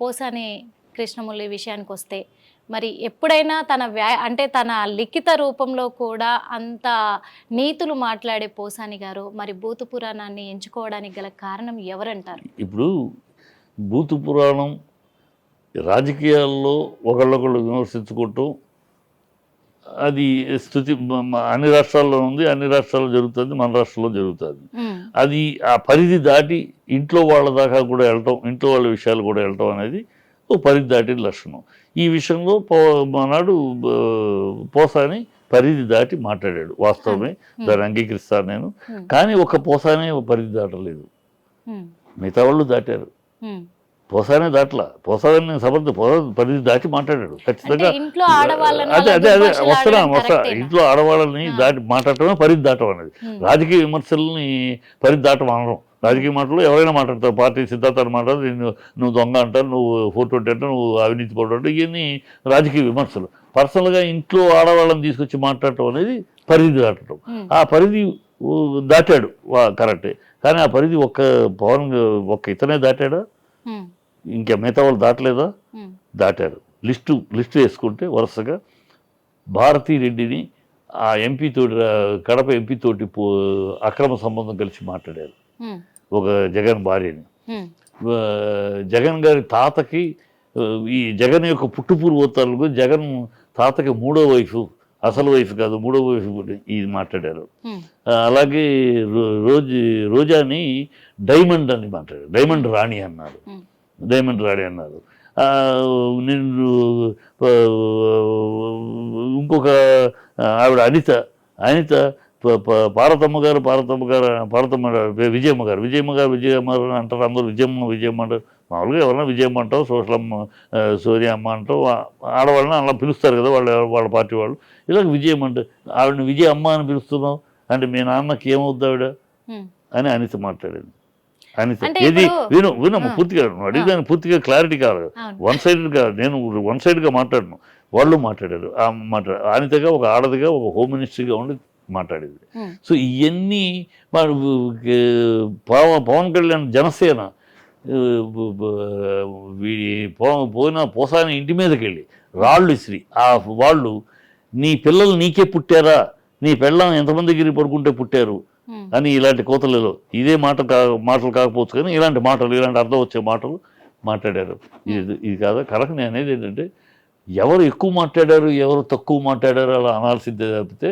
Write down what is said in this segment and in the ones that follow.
పోసాని కృష్ణమురళి విషయానికొస్తే మరి ఎప్పుడైనా అంటే తన లిఖిత రూపంలో కూడా అంత నీతులు మాట్లాడే పోసాని గారు మరి భూత పురాణాన్ని ఎంచుకోవడానికి గల కారణం ఎవరంటారు? ఇప్పుడు భూత పురాణం రాజకీయాల్లో ఒకళ్ళొకళ్ళు విమర్శించుకుంటూ అది స్థుతి అన్ని రాష్ట్రాల్లో ఉంది, అన్ని రాష్ట్రాల్లో జరుగుతుంది, మన రాష్ట్రంలో జరుగుతుంది. అది ఆ పరిధి దాటి ఇంట్లో వాళ్ళ దాకా కూడా వెళ్ళటం, ఇంట్లో వాళ్ళ విషయాలు కూడా వెళ్ళటం అనేది ఓ పరిధి దాటిన లక్షణం. ఈ విషయంలో ఆనాడు పోసాని పరిధి దాటి మాట్లాడాడు, వాస్తవమే, దాన్ని అంగీకరిస్తాను నేను. కానీ ఒక పోసానే పరిధి దాటలేదు, మిగతా వాళ్ళు దాటారు. పోసానే దాట్లా, పోసాని నేను పరిధి దాటి మాట్లాడాడు ఖచ్చితంగా. అదే అదే అదే వస్తా ఇంట్లో ఆడవాళ్ళని దాటి మాట్లాడటమే పరిధి దాటం అనేది. రాజకీయ విమర్శల్ని పరిధి దాటం అనడం. రాజకీయ మాటలు ఎవరైనా మాట్లాడతారు, పార్టీ సిద్ధాంతాలు మాట్లాడతారు, నువ్వు దొంగ అంటారు, నువ్వు 420 అంటారు, నువ్వు అవినీతి పడ్డాడు, ఇవన్నీ రాజకీయ విమర్శలు. పర్సనల్గా ఇంట్లో ఆడవాళ్ళని తీసుకొచ్చి మాట్లాడటం అనేది పరిధి దాటడం. ఆ పరిధి దాటాడు కరెక్టే, కానీ ఆ పరిధి ఒక్క ఇతనే దాటాడా? ఇంకా మిగతా వాళ్ళు దాటలేదా? దాటారు. లిస్టు వేసుకుంటే వరుసగా భారతీ రెడ్డిని ఆ ఎంపీ తోటి, కడప ఎంపీ తోటి అక్రమ సంబంధం కలిసి మాట్లాడారు, ఒక జగన్ భార్యని. జగన్ గారి తాతకి, ఈ జగన్ యొక్క పుట్టుపూర్వోత్తరాలకు జగన్ తాతకి మూడో వైఫ్, అసలు వైఫ్ కాదు మూడో వైఫ్ ఇది మాట్లాడారు. అలాగే రోజాని డైమండ్ అని మాట్లాడారు, డైమండ్ రాణి అన్నారు. నేను ఇంకొక ఆవిడ అనిత పార్వతమ్మ గారు విజయమ్మ గారు అంటారు అందరూ. విజయమ్మ అంటారు. మామూలుగా ఎవరన్నా విజయమ్మ అంటావు, సూర్య అమ్మ అంటావు, ఆడవాళ్ళని అలా పిలుస్తారు కదా వాళ్ళ పార్టీ వాళ్ళు. ఇలాగ విజయమ్మ అంటే ఆవిడని విజయ అమ్మ అని పిలుస్తున్నావు అంటే మీ నాన్నకి ఏమవుద్ది ఆవిడ అని అనిత మాట్లాడింది. ఏది విను పూర్తిగా అడిగిదాన్ని పూర్తిగా క్లారిటీ కావాలి. వన్ సైడ్గా మాట్లాడను, వాళ్ళు మాట్లాడారు. అనితగా ఒక ఆడదిగా ఒక హోమ్ మినిస్టర్గా ఉండి మాట్లాడేది. సో ఇవన్నీ పవన్ కళ్యాణ్ జనసేన పోసాని ఇంటి మీదకి వెళ్ళి రాళ్ళు ఇసిరి వాళ్ళు నీ పిల్లలు నీకే పుట్టారా, నీ పెళ్ళం ఎంతమంది దగ్గర పడుకుంటే పుట్టారు అని ఇలాంటి కోతలలో ఇదే మాటలు కాకపోవచ్చు కానీ ఇలాంటి అర్థం వచ్చే మాటలు మాట్లాడారు. ఇది కాదా కరెక్ట్. నేను అనేది ఏంటంటే ఎవరు ఎక్కువ మాట్లాడారు, ఎవరు తక్కువ మాట్లాడారు అలా అనాల్సిందే తప్పితే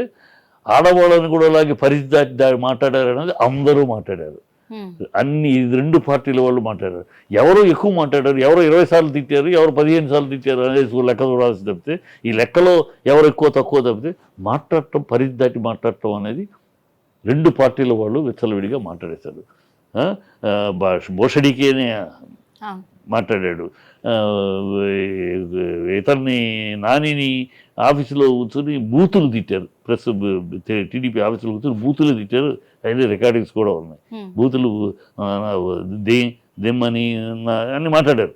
ఆడవాళ్ళని కూడా అలాగే పరిధి దాటి మాట్లాడారు అనేది అందరూ మాట్లాడారు. అన్ని రెండు పార్టీల వాళ్ళు మాట్లాడారు. ఎవరు ఎక్కువ మాట్లాడారు, ఎవరు 20 సార్లు తిట్టారు, ఎవరు 15 సార్లు తిట్టారు అనేది లెక్క చూడాల్సి తప్పితే ఈ లెక్కలో ఎవరు ఎక్కువ తక్కువ తప్పితే మాట్లాడటం, పరిధి దాటి మాట్లాడటం అనేది రెండు పార్టీల వాళ్ళు విచ్చలవిడిగా మాట్లాడేశారు. బోషడికేనే మాట్లాడాడు, ఇతన్ని నానిని ఆఫీసులో కూర్చొని బూతులు తిట్టారు, ప్రెస్ టీడీపీ ఆఫీసులో కూర్చొని బూతులు తిట్టారు. అయితే రికార్డింగ్స్ కూడా ఉన్నాయి. బూతులు దెమ్మని అన్ని మాట్లాడారు.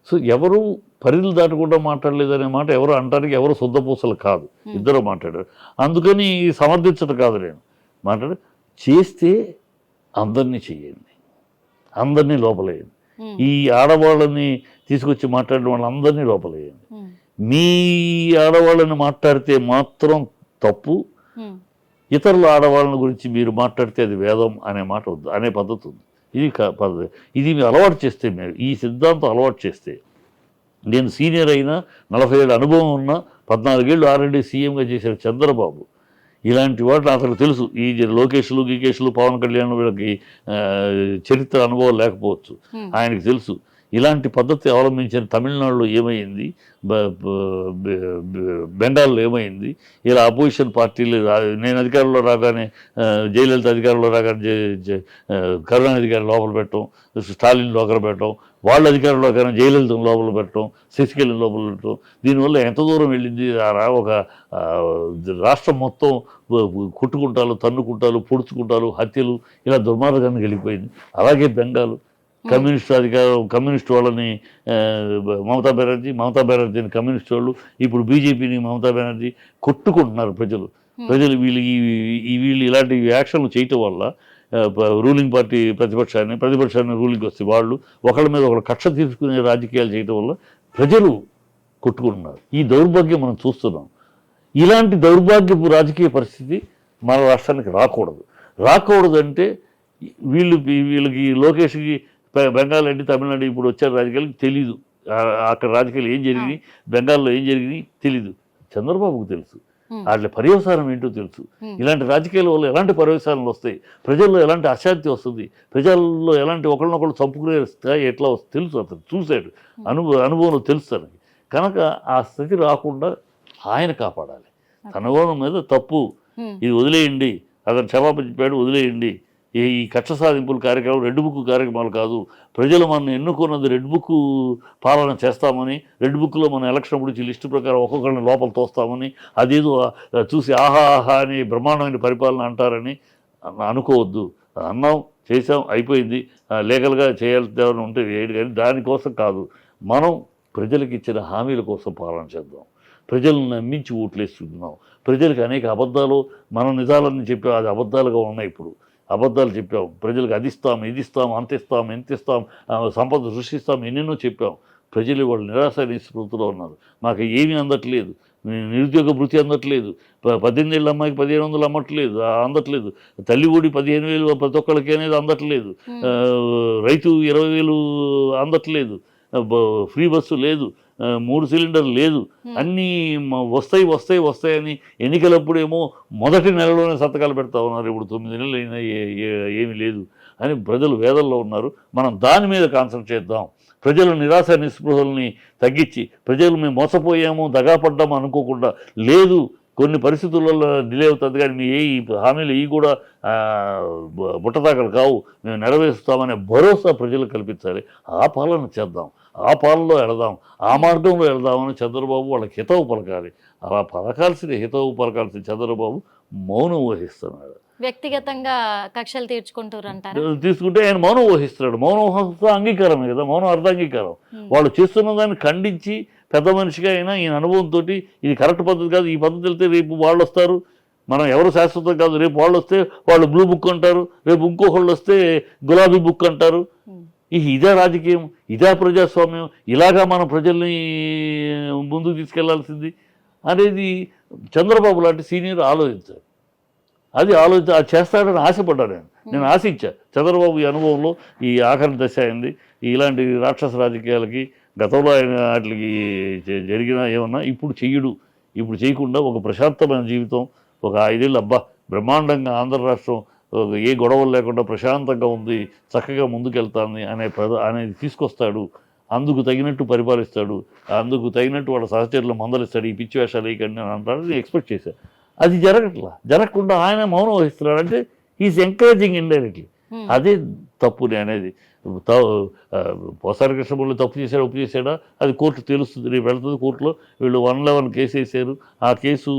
సో ఎవరు పరిధులు దాటకుండా మాట్లాడలేదనే మాట ఎవరు అంటానికి ఎవరు శుద్ధపూసలు కాదు, ఇద్దరు మాట్లాడారు. అందుకని సమర్థించడం కాదు నేను చేస్తే అందరినీ చెయ్యండి, అందరినీ లోపలేయండి. ఈ ఆడవాళ్ళని తీసుకొచ్చి మాట్లాడిన వాళ్ళందరినీ లోపలేయండి. మీ ఆడవాళ్ళని మాట్లాడితే మాత్రం తప్పు, ఇతరుల ఆడవాళ్ళని గురించి మీరు మాట్లాడితే అది వేదం అనే మాట వద్దు, అనే పద్ధతి ఉంది. ఇది పద్ధతి. ఇది మీరు అలవాటు చేస్తే, మీరు ఈ సిద్ధాంతం అలవాటు చేస్తే, నేను సీనియర్ అయినా 40 ఏళ్ళ అనుభవం ఉన్న 14 ఏళ్ళు ఆల్రెడీ సీఎంగా చేశారు చంద్రబాబు. ఇలాంటి వాటిని అతనికి తెలుసు. ఈ లోకేష్లు పవన్ కళ్యాణ్ వీళ్ళకి చరిత్ర అనుభవం లేకపోవచ్చు, ఆయనకి తెలుసు. ఇలాంటి పద్ధతి అవలంబించిన తమిళనాడులో ఏమైంది, బెంగాల్లో ఏమైంది, ఇలా అపోజిషన్ పార్టీలు నేను అధికారంలో రాగానే జయలలిత అధికారంలో రాగానే కరుణానిధి గారిని లోపల పెట్టడం, స్టాలిన్ లోపల పెట్టడం, వాళ్ళ అధికారంలో కానీ జయలలితను లోపల పెట్టడం, శశికళని లోపల పెట్టడం. దీనివల్ల ఎంత దూరం వెళ్ళింది. ఒక రాష్ట్రం మొత్తం కొట్టుకుంటాలు, తన్నుకుంటాలు, పొడుచుకుంటాలు, హత్యలు, ఇలా దుర్మార్గాన్ని వెళ్ళిపోయింది. అలాగే బెంగాల్ కమ్యూనిస్ట్ వాళ్ళని మమతా బెనర్జీని కమ్యూనిస్ట్ వాళ్ళు, ఇప్పుడు బీజేపీని మమతా బెనర్జీ కొట్టుకుంటున్నారు ప్రజలు. వీళ్ళు ఇలాంటి యాక్షన్లు చేయటం వల్ల రూలింగ్ పార్టీ ప్రతిపక్షాన్ని రూలింగ్ వస్తే వాళ్ళు ఒకళ్ళ మీద ఒకళ్ళు కక్ష తీర్చుకునే రాజకీయాలు చేయడం వల్ల ప్రజలు కొట్టుకుంటున్నారు. ఈ దౌర్భాగ్యం మనం చూస్తున్నాం. ఇలాంటి దౌర్భాగ్యపు రాజకీయ పరిస్థితి మన రాష్ట్రానికి రాకూడదు అంటే వీళ్ళకి లోకేష్కి బెంగాల్ అంటే తమిళనాడు ఇప్పుడు వచ్చారు రాజకీయాలకు తెలీదు. అక్కడ రాజకీయాలు ఏం జరిగినాయి, బెంగాల్లో ఏం జరిగినాయి తెలీదు. చంద్రబాబుకు తెలుసు, వాటి పర్యవసానం ఏంటో తెలుసు. ఇలాంటి రాజకీయాల వల్ల ఎలాంటి పర్యవసానాలు వస్తాయి, ప్రజల్లో ఎలాంటి అశాంతి వస్తుంది, ప్రజల్లో ఎలాంటి ఒకరినొకరు చంపుకునే స్థాయి ఎట్లా వస్తుంది తెలుసు. అతను చూశాడు, అనుభవంలో తెలుసు తనకి. కనుక ఆ స్థితి రాకుండా ఆయన కాపాడాలి. తన అనుభవం మీద తప్పు, ఇది వదిలేయండి, అతను క్షమాపణ చెప్పాడు వదిలేయండి. ఈ కక్ష సాధింపుల కార్యక్రమం రెడ్ బుక్ కార్యక్రమాలు కాదు. ప్రజలు మనం ఎన్నుకున్నది రెడ్ బుక్ పాలన చేస్తామని, రెడ్ బుక్లో మన ఎలక్షన్ గురించి లిస్టు ప్రకారం ఒక్కొక్కరిని లోపల తోస్తామని, అదేదో చూసి ఆహా అని బ్రహ్మాండమైన పరిపాలన అంటారని అనుకోవద్దు. అన్నాం, చేసాం, అయిపోయింది. లీగల్గా చేయాల్సి ఉంటే వేయడు, కానీ దానికోసం కాదు. మనం ప్రజలకు ఇచ్చిన హామీల కోసం పాలన చేద్దాం. ప్రజలను నమ్మించి ఓట్లేస్తున్నాం. ప్రజలకు అనేక అబద్ధాలు, మనం నిజాలని చెప్పాం, అది అబద్ధాలుగా ఉన్నాయి. ఇప్పుడు అబద్ధాలు చెప్పాం. ప్రజలకు అది ఇస్తాం, ఇది ఇస్తాం, అంత ఇస్తాం, ఎంత ఇస్తాం, సంపద సృష్టిస్తాం, ఎన్నెన్నో చెప్పాం. ప్రజలు వాళ్ళు నిరాశ నిస్పృతిలో ఉన్నారు. మాకు ఏమీ అందట్లేదు, నిరుద్యోగ భృతి అందట్లేదు, 18 ఏళ్ళ అమ్మాయికి 1500 అందట్లేదు, తల్లి ఊడి 15,000 ప్రతి ఒక్కరికి అనేది అందట్లేదు, రైతు 20,000 అందట్లేదు, ఫ్రీ బస్సు లేదు, 3 సిలిండర్లు లేదు. అన్నీ వస్తాయని ఎన్నికలప్పుడేమో మొదటి నెలలోనే సంతకాలు పెడతా ఉన్నారు. ఇప్పుడు 9 నెలలు అయినా ఏమీ లేదు అని ప్రజలు వేదల్లో ఉన్నారు. మనం దాని మీద కాన్సన్ట్రేట్ చేద్దాం. ప్రజల నిరాశ నిస్పృహల్ని తగ్గించి, ప్రజలు మేము మోసపోయాము, దగాపడ్డాము అనుకోకుండా, లేదు కొన్ని పరిస్థితులలో డిలే అవుతుంది కానీ మీ హామీలు కూడా బుట్టదాకలు కావు, మేము నెరవేరుస్తామనే భరోసా ప్రజలకు కల్పించాలి. ఆ పాలన చేద్దాం, ఆ పాలనలో వెళదాం, ఆ మార్గంలో వెళదామని చంద్రబాబు వాళ్ళకి హితవు పలకాలి. అలా హితవు పలకాల్సిన చంద్రబాబు మౌనం వహిస్తున్నాడు. వ్యక్తిగతంగా కక్షలు తీసుకుంటే ఆయన మౌనం వహిస్తున్నాడు. మౌనం అంగీకారమే కదా, మౌనం అర్ధాంగీకారం. వాళ్ళు చేస్తున్న దాన్ని ఖండించి పెద్ద మనిషిగా అయినా ఈయన అనుభవంతో ఇది కరెక్ట్ పద్ధతి కాదు, ఈ పద్ధతి వెళ్తే రేపు వాళ్ళు వస్తారు, మనం ఎవరు శాశ్వతం కాదు, రేపు వాళ్ళు వస్తే వాళ్ళు బ్లూ బుక్ అంటారు, రేపు ఇంకొకళ్ళు వస్తే గులాబీ బుక్ అంటారు. ఇదే రాజకీయం, ఇదే ప్రజాస్వామ్యం, ఇలాగా మనం ప్రజల్ని ముందుకు తీసుకెళ్లాల్సింది అనేది చంద్రబాబు లాంటి సీనియర్ ఆలోచించారు. అది చేస్తాడని ఆశపడ్డాను నేను ఆశించా. చంద్రబాబు ఈ అనుభవంలో ఈ ఆఖరి దశ అయింది. ఇలాంటి రాక్షస రాజకీయాలకి గతంలో ఆయన వాటికి జరిగిన ఏమన్నా ఇప్పుడు చెయ్యడు. ఇప్పుడు చేయకుండా ఒక ప్రశాంతమైన జీవితం, ఒక 5 ఏళ్ళు బ్రహ్మాండంగా ఆంధ్ర రాష్ట్రం ఏ గొడవలు లేకుండా ప్రశాంతంగా ఉంది, చక్కగా ముందుకెళ్తాంది అనేది తీసుకొస్తాడు. అందుకు తగినట్టు పరిపాలిస్తాడు, అందుకు తగినట్టు వాళ్ళ సహచరులు మందలిస్తాడు. ఈ పిచ్చి వేషాలు వేయకండి అని అంటాడు. నేను ఎక్స్పెక్ట్ చేశాను. అది జరగకుండా ఆయన మౌనం వహిస్తున్నాడు. అంటే ఈజ్ ఎంకరేజింగ్ ఇండైరెక్ట్లీ. అదే తప్పు అనేది. పోసారి కృష్ణమూర్తి తప్పు చేశాడా, ఒప్పు చేశాడా అది కోర్టు తెలుస్తుంది, రేపు వెళ్తుంది. కోర్టులో వీళ్ళు 111 కేసు వేసారు, ఆ కేసు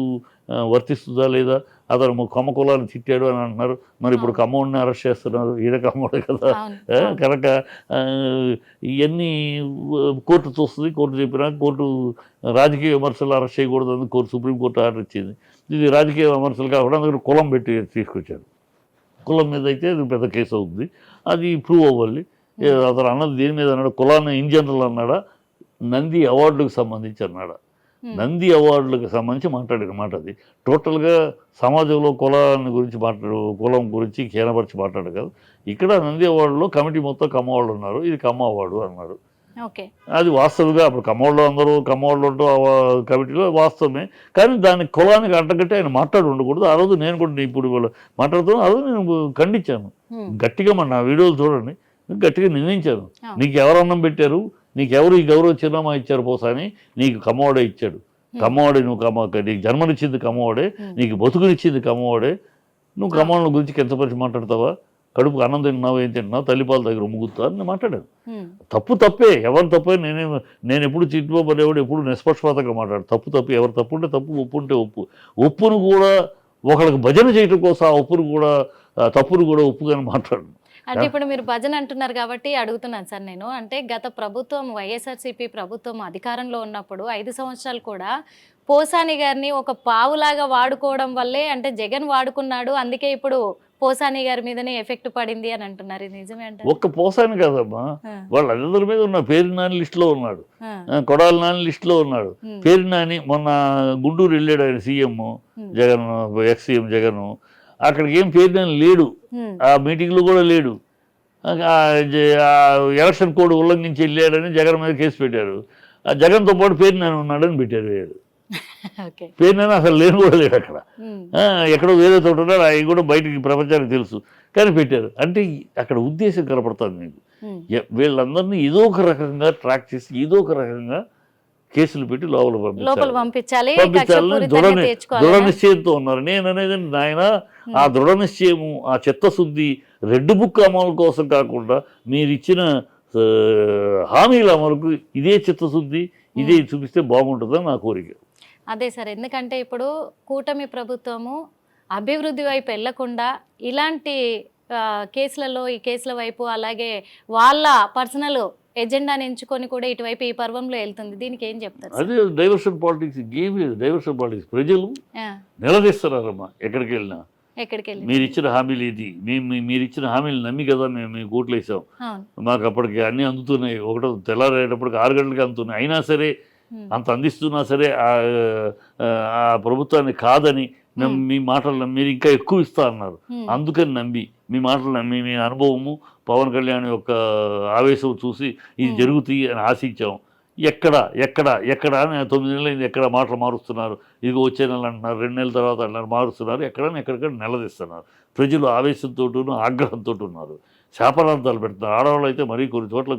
వర్తిస్తుందా లేదా, అతను కమ్మ కులాన్ని తిట్టాడు అని అంటున్నారు. మరి ఇప్పుడు కమ్మోడిని అరెస్ట్ చేస్తున్నారు, ఈయన కమ్మోడే కదా. కనుక ఇవన్నీ కోర్టు చూస్తుంది. కోర్టు చెప్పినా కోర్టు రాజకీయ విమర్శలు అరెస్ట్ చేయకూడదని సుప్రీంకోర్టు ఆర్డర్ ఇచ్చింది. ఇది రాజకీయ విమర్శలు కాకుండా అందులో కులం పెట్టి తీసుకొచ్చారు. కులం మీద అయితే అది పెద్ద కేసు అవుతుంది, అది ప్రూవ్ అవ్వాలి. అతను అన్నది దేని మీద అన్నాడు, కులాన్ని ఇన్ జనరల్ అన్నాడా, నంది అవార్డులకు సంబంధించి అన్నాడా. నంది అవార్డులకు సంబంధించి మాట్లాడిన మాట అది. టోటల్గా సమాజంలో కులాన్ని గురించి కులం గురించి కేనపరిచి మాట్లాడు కదా. ఇక్కడ నంది అవార్డులో కమిటీ మొత్తం కమ్మవాళ్ళు ఉన్నారు, ఇది కమ్మ అవార్డు అన్నాడు. అది వాస్తవంగా అప్పుడు కమ్మవాళ్ళు అందరూ కమ్మవాళ్ళు ఉంటూ కమిటీలో వాస్తవమే. కానీ దాని కులానికి అంటగట్టి ఆయన మాట్లాడి ఉండకూడదు. ఆ రోజు నేను కూడా ఇప్పుడు మాట్లాడుతున్నాను, ఆ రోజు నేను ఖండించాను గట్టిగా. నా వీడియోలు చూడండి, గట్టిగా నిర్ణయించాను. నీకు ఎవరు అన్నం పెట్టారు, నీకెవరు ఈ గౌరవ చిరునామా ఇచ్చారు పోసాని, నీకు కమ్మవాడే ఇచ్చాడు. కమ్మవాడే నువ్వు నీకు జన్మనిచ్చింది కమ్మవాడే, నీకు బతుకునిచ్చింది కమ్మవాడే. నువ్వు కమ్మవాళ్ళ గురించి కించపరిచి మాట్లాడతావా? కడుపుకు అన్నం తింటున్నావు, ఏం తింటున్నావు, తల్లిపాల దగ్గర ముగ్గుతా అని నేను మాట్లాడాను. తప్పే, ఎవరు తప్పే. నేను ఎప్పుడు చిట్టుబాబు ఎప్పుడు నిష్పక్షపాతంగా మాట్లాడు. తప్పు ఎవరు తప్పు ఉంటే తప్పు, ఒప్పు ఉంటే ఒప్పును కూడా ఒకళ్ళకి భజన చేయటం కోసం ఆ ఒప్పును కూడా తప్పును కూడా ఒప్పుగానే మాట్లాడు. అంటే ఇప్పుడు మీరు భజన అంటున్నారు కాబట్టి అడుగుతున్నాను సార్ నేను. అంటే గత ప్రభుత్వం వైఎస్ఆర్సీపీ ప్రభుత్వం అధికారంలో ఉన్నప్పుడు 5 సంవత్సరాలు కూడా పోసాని గారిని ఒక పావులాగా వాడుకోవడం వల్లే, అంటే జగన్ వాడుకున్నాడు, అందుకే ఇప్పుడు పోసాని గారి మీదనే ఎఫెక్ట్ పడింది అని అంటున్నారు, ఇది నిజమే అంటారు? ఒక్క పోసాని కాదమ్మా, వాళ్ళందరి మీద ఉన్న పేరు నాని లిస్టులో ఉన్నాడు, కొడాలి నాని లిస్టులో ఉన్నాడు. పేరు నాని మొన్న గుంటూరు వెళ్ళాడు ఆయన CM Jagan, ex CM Jagan, అక్కడికి ఏం పేరు నాని లేడు, ఆ మీటింగ్లో కూడా లేడు. ఎలక్షన్ కోడ్ ఉల్లంఘించి వెళ్ళాడని జగన్ మీద కేసు పెట్టారు. ఆ జగన్తో పాటు పేరు నాని ఉన్నాడని పెట్టారు. పేరు నాని అసలు లేని కూడా లేడు అక్కడ, ఎక్కడో వేరే చోట ఉన్నాడు, అవి కూడా బయటికి ప్రపంచానికి తెలుసు, కానీ పెట్టారు. అంటే అక్కడ ఉద్దేశం కనపడుతుంది మీకు. వీళ్ళందరినీ ఏదో ఒక రకంగా ట్రాక్ చేసి ఏదో ఒక రకంగా కేసులు పెట్టి లోపల పంపించాలని దృఢ నిశ్చయంతో ఉన్నారు. నేను అనేది నాయన, ఆ దృఢ నిశ్చయము, ఆ చిత్తశుద్ధి రెడ్ బుక్ అమలు కోసం కాకుండా మీరు ఇచ్చిన హామీల అమలుకు ఇదే చిత్తశుద్ధి, ఇదే చూపిస్తే బాగుంటుందని నా కోరిక. అదే సార్, ఎందుకంటే ఇప్పుడు కూటమి ప్రభుత్వము అభివృద్ధి వైపు వెళ్లకుండా ఇలాంటి కేసులలో, ఈ కేసుల వైపు, అలాగే వాళ్ళ పర్సనల్ ఎజెండాని ఎంచుకొని కూడా ఇటువైపు ఈ పర్వంలో వెళ్తుంది. దీనికి ఏం చెప్తారు? అదే డైవర్షన్ పాలిటిక్స్, గేమ్ లేదు డైవర్షన్ పాలిటిక్స్. ప్రజలు నిలదీస్తున్నారమ్మా ఎక్కడికి వెళ్ళినా. మీరు ఇచ్చిన హామీలు ఇది, మీరు ఇచ్చిన హామీలు నమ్మి కదా మేము ఓట్లు వేసాం, మాకు అప్పటికి అన్నీ అందుతున్నాయి, ఒకటో తెల్లారేటప్పటికి 6 గంటలకి అందుతున్నాయి, అయినా సరే అంత అందిస్తున్నా సరే ఆ ప్రభుత్వాన్ని కాదని మీ మాటలు మీరు ఇంకా ఎక్కువ ఇస్తా అన్నారు, అందుకని నమ్మి మీ మాటలు నమ్మి మీ అనుభవము, పవన్ కళ్యాణ్ యొక్క ఆవేశం చూసి ఇది జరుగుతాయి అని ఆశించాం. ఎక్కడ అని 9 నెలలు ఎక్కడ మాటలు మారుస్తున్నారు, ఇదిగో వచ్చే నెల అంటున్నారు, 2 నెలల తర్వాత అంటున్నారు, మారుస్తున్నారు, ఎక్కడికక్కడ నిలదీస్తున్నారు. ప్రజలు ఆవేశంతో ఆగ్రహంతో ఉన్నారు, శాపనార్థాలు పెడుతున్నారు. ఆడవాళ్ళు అయితే మరీ కొన్ని చోట్ల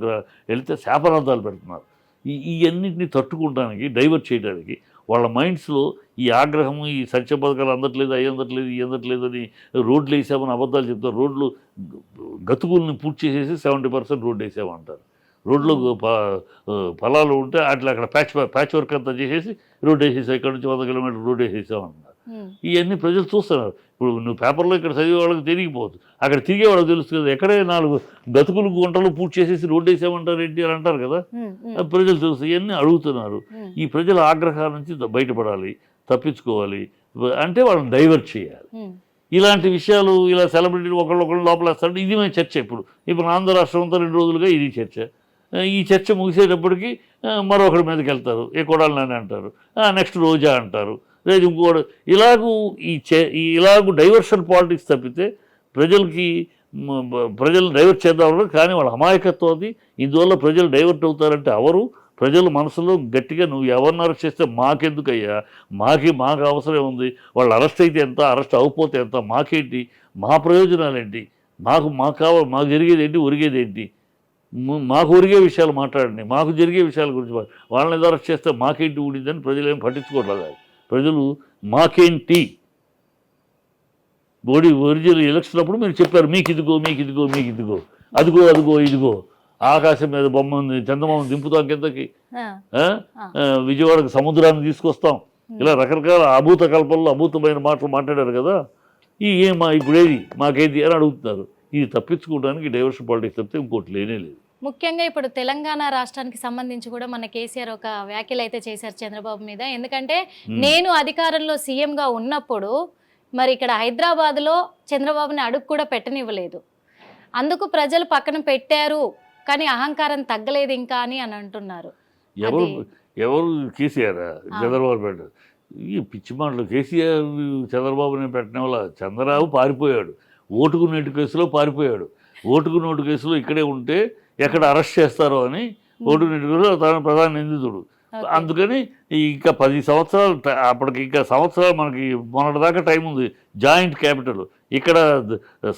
వెళితే శాపనార్థాలు పెడుతున్నారు. ఇవన్నింటినీ తట్టుకోవడానికి, డైవర్ట్ చేయడానికి వాళ్ళ మైండ్స్లో ఈ ఆగ్రహము, ఈ సంక్షేమ పథకాలు అందట్లేదు, అవి అందట్లేదు, ఈ అందట్లేదు అని రోడ్లు వేసామని అబద్ధాలు చెప్తారు. రోడ్లు గతుకుల్ని పూర్తి చేసేసి 70% రోడ్డు వేసామంటారు. రోడ్లో పొలాలు ఉంటే అక్కడ ప్యాచ్ వర్క్ అంతా చేసేసి రోడ్డు వేసేసాం, ఇక్కడ నుంచి 100 కిలోమీటర్లు రోడ్డు వేసేసామన్నారు. ఇవన్నీ ప్రజలు చూస్తున్నారు. ఇప్పుడు నువ్వు పేపర్లో ఇక్కడ చదివే వాళ్ళకి తెలియకపోవచ్చు, అక్కడ తిరిగే వాళ్ళకి తెలుస్తుంది కదా. ఎక్కడే 4 గతుకులు గుంటలు పూర్తి చేసేసి రోడ్డు వేసామంటారు ఏంటి అని అంటారు కదా, ప్రజలు తెలుసు. ఇవన్నీ అడుగుతున్నారు. ఈ ప్రజల ఆగ్రహాల నుంచి బయటపడాలి, తప్పించుకోవాలి అంటే వాళ్ళని డైవర్ట్ చేయాలి. ఇలాంటి విషయాలు ఇలా సెలబ్రిటీలు ఒకళ్ళు లోపలేస్తారంటే ఇది మేము చర్చ. ఇప్పుడు ఆంధ్ర రాష్ట్రం అంతా 2 రోజులుగా ఇది చర్చ. ఈ చర్చ ముగిసేటప్పటికి మరొకరి మీదకి వెళ్తారు, ఏ కొడాలి నాని అంటారు, నెక్స్ట్ రోజా అంటారు, లేదు ఇంకోటి. ఇలాగూ డైవర్షన్ పాలిటిక్స్ తప్పితే ప్రజలు డైవర్ట్ చేద్దామన్నారు. కానీ వాళ్ళ అమాయకత్వం అది. ఇందువల్ల ప్రజలు డైవర్ట్ అవుతారంటే ప్రజల మనసులో గట్టిగా నువ్వు ఎవరిని అరెస్ట్ చేస్తే మాకెందుకయ్యా, మాకు అవసరం ఉంది, వాళ్ళు అరెస్ట్ అయితే ఎంత, అరెస్ట్ అవ్వకపోతే ఎంత, మాకేంటి, మా ప్రయోజనాలు ఏంటి, మాకు జరిగేది ఏంటి, ఒరిగేది ఏంటి, మాకు ఒరిగే విషయాలు మాట్లాడండి, మాకు జరిగే విషయాల గురించి వాళ్ళని ఏదో అరెస్ట్ చేస్తే మాకేంటి ఊడిందని ప్రజలు ఏం పట్టించుకోవట్లేదు. ప్రజలు మాకేంటి, ఒరిజినల్ ఎలక్షన్ అప్పుడు మీరు చెప్పారు మీకు ఇదిగో అదిగో ఇదిగో ఆకాశం మీద బొమ్మ ఉంది, చందమామను దింపుతాం కిందకి, విజయవాడకు సముద్రాన్ని తీసుకొస్తాం, ఇలా రకరకాల అభూత కల్పనలో అభూతమైన మాటలు మాట్లాడారు కదా. ఇప్పుడేది మాకేది అని అడుగుతున్నారు. ఇది తప్పించుకోవడానికి డైవర్షన్ పాలిటిక్స్ తప్పితే ఇంకోటి లేనే లేదు. ముఖ్యంగా ఇప్పుడు తెలంగాణ రాష్ట్రానికి సంబంధించి కూడా మన కేసీఆర్ ఒక వ్యాఖ్యలు అయితే చేశారు చంద్రబాబు మీద. ఎందుకంటే నేను అధికారంలో సీఎంగా ఉన్నప్పుడు మరి ఇక్కడ హైదరాబాద్లో చంద్రబాబుని అడుగు కూడా పెట్టనివ్వలేదు, అందుకు ప్రజలు పక్కన పెట్టారు, కానీ అహంకారం తగ్గలేదు ఇంకా అని అంటున్నారు. ఎవరు కేసీఆర్ చంద్రబాబు పెట్టారు? ఈ పిచ్చి మాటలు. కేసీఆర్ చంద్రబాబుని పెట్టడం వల్ల చంద్రబాబు పారిపోయాడు, ఓటుకు నోటు కేసులో పారిపోయాడు. ఓటుకు నోటు కేసులో ఇక్కడే ఉంటే ఎక్కడ అరెస్ట్ చేస్తారో అని ఓటుకు నోటు కేసులో తన ప్రధాన నిందితుడు. అందుకని ఇంకా 10 సంవత్సరాలు, అప్పటికి ఇంకా సంవత్సరాలు మనకి మొన్నటిదాకా టైం ఉంది. జాయింట్ క్యాపిటల్ ఇక్కడ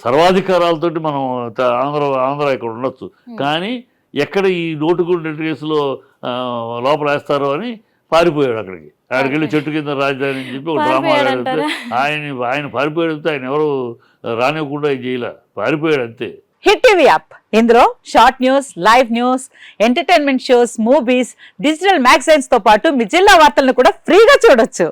సర్వాధికారాలతోటి మనం ఆంధ్ర ఇక్కడ ఉండొచ్చు, కానీ ఎక్కడ ఈ నోటుకు నోటు కేసులో లోపల వేస్తారో అని పారిపోయాడు. అక్కడికి వెళ్ళి చెట్టు కింద రాజధాని అని చెప్పి ఒక డ్రామా ఆడితే ఆయన పారిపోయాడు. ఆయన ఎవరు రానివ్వకుండా చేయలే, పారిపోయాడు అంతే. హిట్ టీవీ యాప్, ఇందులో short news, live news, entertainment shows, movies, digital magazines తో పాటు మీ జిల్లా వార్తలను కూడా ఫ్రీగా చూడొచ్చు.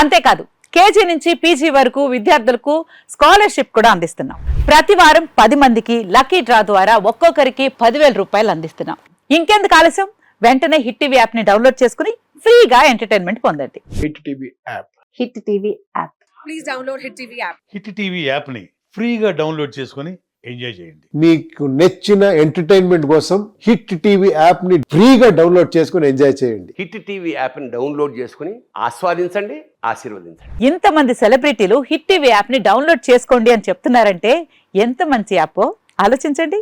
అంతేకాదు కేజీ నుంచి పీజీ వరకు విద్యార్థులకు స్కాలర్షిప్ కూడా అందిస్తున్నాం. ప్రతి వారం 10 మందికి లక్కీ డ్రా ద్వారా ఒక్కొక్కరికి 10,000 రూపాయలు అందిస్తున్నాం. ఇంకెందుకు ఆలస్యం, వెంటనే హిట్ టీవీ యాప్ ని డౌన్లోడ్ చేసుకుని ఫ్రీగా ఎంటర్టైన్మెంట్ పొందండి. Hit TV app. Hit TV app. Please download Hit TV app. Hit TV యాప్ని ఫ్రీగా డౌన్లోడ్ చేసుకొని ఎంజాయ్ చేయండి. మీకు నచ్చిన ఎంటర్టైన్మెంట్ కోసం హిట్ టీవీ యాప్ ని ఫ్రీగా డౌన్లోడ్ చేసుకుని ఎంజాయ్ చేయండి. హిట్ టీవీ యాప్ని డౌన్లోడ్ చేసుకుని ఆస్వాదించండి, ఆశీర్వదించండి. ఇంతమంది సెలబ్రిటీలు హిట్ టీవీ యాప్ ని డౌన్లోడ్ చేసుకోండి అని చెప్తున్నారంటే ఎంత మంచి యాప్ ఆలోచించండి.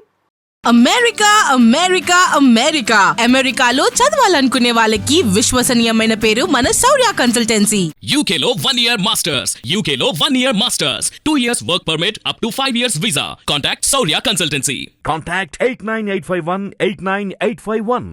అమెరికా అమెరికా అమెరికా అమెరికాలో చదవాలనుకునే వాళ్ళకి విశ్వసనీయమైన పేరు మన శౌర్య కన్సల్టెన్సీ. UK లో 1 year masters. UK లో 1 year masters. 2 years work permit up to 5 years visa. Contact Saurya Consultancy. Contact 89851 89851.